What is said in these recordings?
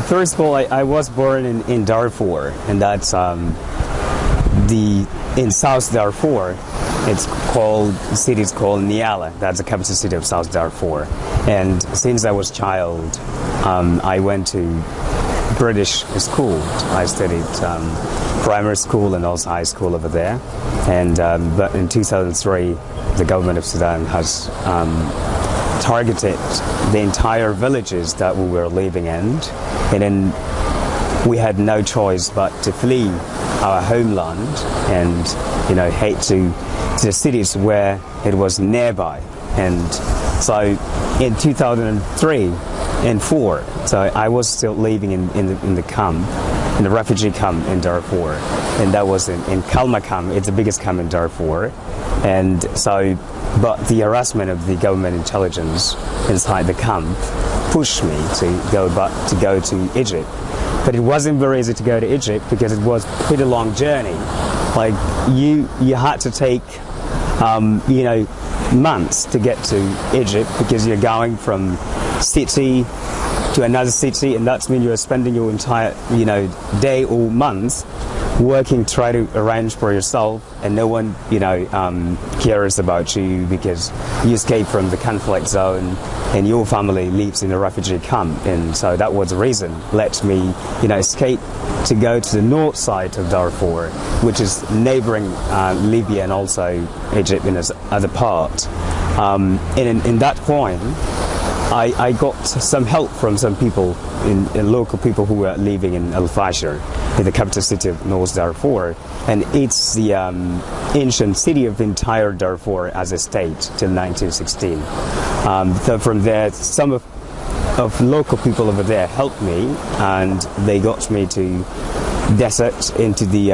First of all, I was born in Darfur, and that's in South Darfur. The city is called Niala. That's the capital city of South Darfur. And since I was a child, I went to British school. I studied primary school and also high school over there. And but in 2003, the government of Sudan has targeted the entire villages that we were living in, and then we had no choice but to flee our homeland and head to the cities where it was nearby. And so in 2003 and 4, so I was still living in the camp, in the refugee camp in Darfur, and that was in Kalma camp. It's the biggest camp in Darfur. And so, but the harassment of the government intelligence inside the camp pushed me to go to Egypt. But it wasn't very easy to go to Egypt because it was a pretty long journey. Like you had to take months to get to Egypt because you're going from city to another city, and that's when you're spending your entire day or month working, try to arrange for yourself, and no one cares about you because you escaped from the conflict zone and your family lives in a refugee camp. And so that was the reason let me escape to go to the north side of Darfur, which is neighboring Libya and also Egypt in this other part. And in that point I got some help from some people, in local people who were living in Al Fashir, in the capital city of North Darfur, and it's the ancient city of entire Darfur as a state till 1916. So from there, some of local people over there helped me, and they got me to desert into the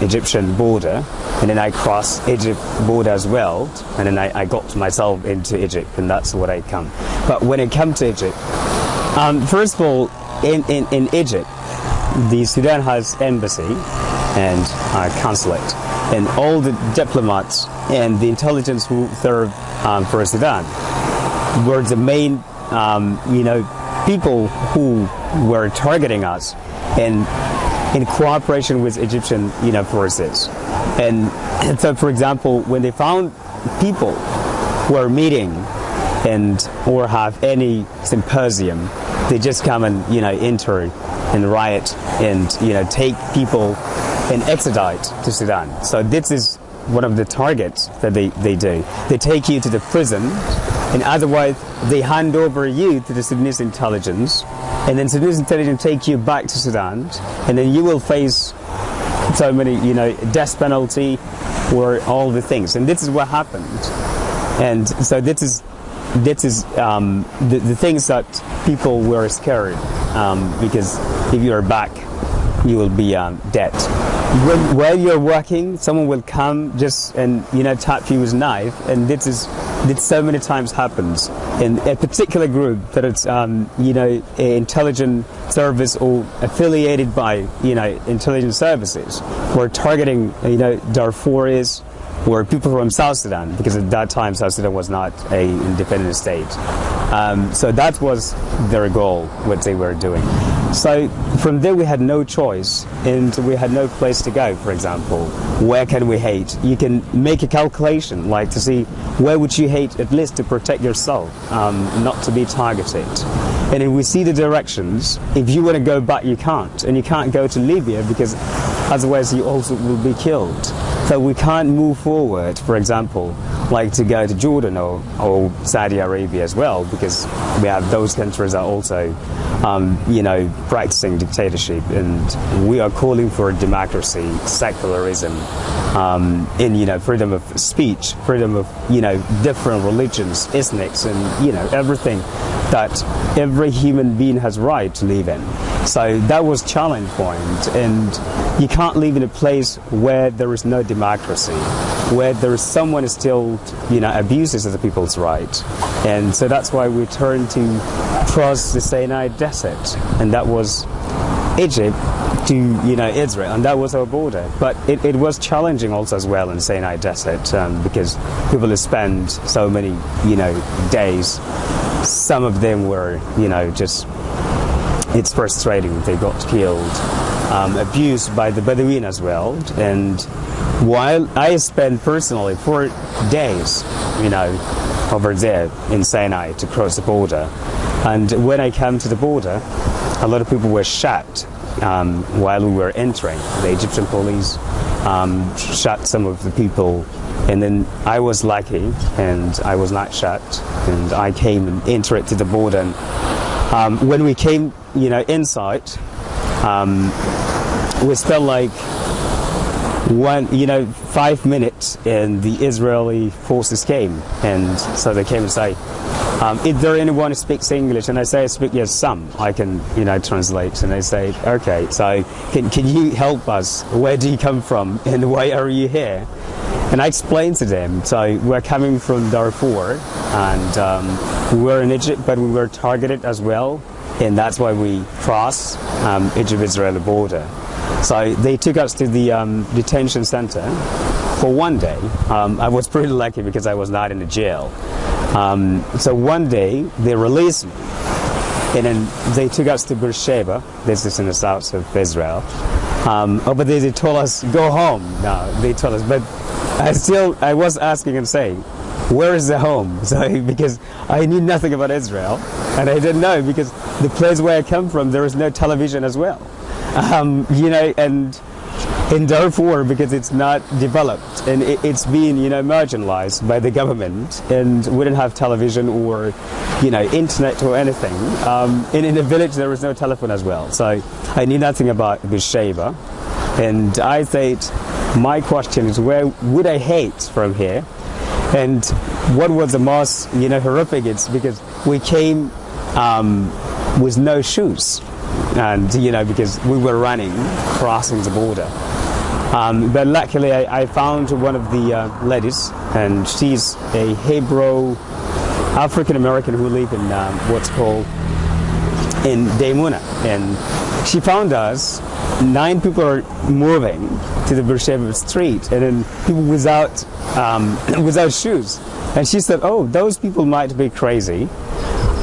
Egyptian border, and then I crossed Egypt border as well, and then I got myself into Egypt, and that's what I come. But when it comes to Egypt, first of all, in Egypt, the Sudan has embassy and consulate, and all the diplomats and the intelligence who serve for Sudan were the main people who were targeting us, and in cooperation with Egyptian forces. And so, for example, when they found people who are meeting or have any symposium, they just come and enter and riot and take people and extradite to Sudan. So this is one of the targets that they do. They take you to the prison, and otherwise they hand over you to the Sudanese intelligence, and then Sudanese intelligence take you back to Sudan, and then you will face so many death penalty or all the things. And this is what happened. And so this is the things that people were scared, because if you are back, you will be dead. While you're working, someone will come just and tap you with a knife, and this so many times happens in a particular group that it's intelligence service or affiliated by intelligence services, or targeting Darfuris or people from South Sudan, because at that time South Sudan was not an independent state. So that was their goal, what they were doing. So from there we had no choice, and we had no place to go. For example, where can we hide? You can make a calculation, like to see where would you hide at least to protect yourself, not to be targeted. And if we see the directions, if you want to go back, you can't. And you can't go to Libya because otherwise you also will be killed. So we can't move forward, for example, like to go to Jordan or Saudi Arabia as well, because we have those countries are also, practicing dictatorship, and we are calling for democracy, secularism, in freedom of speech, freedom of different religions, ethnics, and everything that every human being has right to live in. So that was challenge point, and you can't live in a place where there is no democracy, where there is someone who still abuses the people's right. And so that's why we turned to cross the Sinai Desert, and that was Egypt to Israel, and that was our border. But it was challenging also as well in Sinai Desert, because people spend so many days. Some of them were just it's frustrating. They got killed, abused by the Bedouin as well. And while I spent personally 4 days, over there in Sinai to cross the border, and when I came to the border, a lot of people were shot while we were entering. The Egyptian police shot some of the people, and then I was lucky and I was not shot, and I came and entered to the border. And when we came, inside, we spent like 5 minutes, and the Israeli forces came, and so they came and say, is there anyone who speaks English? And I say, I speak, yes, some. I can, translate. And they say, okay, so can you help us? Where do you come from? And why are you here? And I explained to them, so we're coming from Darfur, and we were in Egypt, but we were targeted as well, and that's why we crossed Egypt-Israeli border. So they took us to the detention center for 1 day. I was pretty lucky because I was not in the jail. So 1 day they released me, and then they took us to Beersheba. This is in the south of Israel. But they told us, go home. No, they told us, but I was asking and saying, where is the home? So, because I knew nothing about Israel, and I didn't know, because the place where I come from, there is no television as well. And in Darfur, because it's not developed, and it's been, marginalized by the government, and we didn't have television or, internet or anything. And in the village, there was no telephone as well. So I knew nothing about Beersheba. And I thought, my question is, where would I hate from here? And what was the most, horrific? It's because we came with no shoes. And, because we were running, crossing the border. But luckily, I found one of the ladies, and she's a Hebrew African-American who live in what's called in Daimuna. And she found us. 9 people are moving to the Beersheba street, and then people without shoes. And she said, oh, those people might be crazy.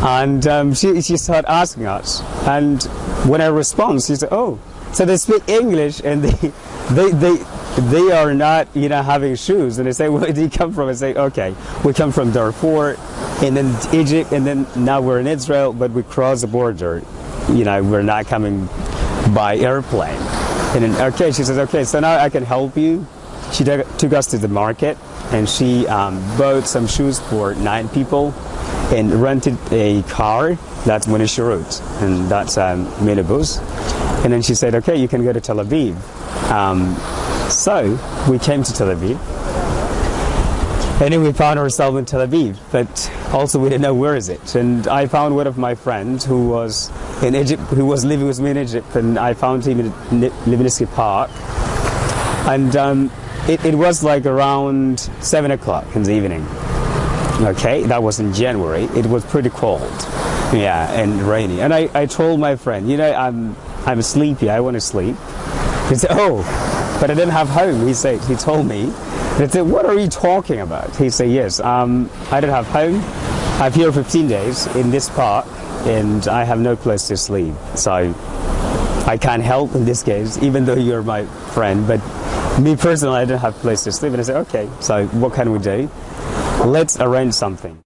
And she started asking us. And when I respond, she said, oh, so they speak English, and they are not, having shoes. And they say, where do you come from? I say, okay, we come from Darfur, and then Egypt, and then now we're in Israel, but we cross the border. We're not coming by airplane. And then, okay, she says, okay, so now I can help you. She took us to the market, and she bought some shoes for 9 people, and rented a car. That's Munishirut, and that's minibus. And then she said, okay, you can go to Tel Aviv. So we came to Tel Aviv, and then we found ourselves in Tel Aviv, but also we didn't know where is it. And I found one of my friends who was in Egypt, who was living with me in Egypt, and I found him in Levinsky Park. And it was like around 7 o'clock in the evening. Okay, that was in January. It was pretty cold, and rainy. And I told my friend, I'm sleepy. I want to sleep. He said, oh, but I didn't have home. He told me. I said, what are you talking about? He said, yes, I didn't have home. I'm here 15 days in this park, and I have no place to sleep. So I can't help in this case, even though you're my friend. But me personally, I didn't have a place to sleep. And I said, okay, so what can we do? Let's arrange something.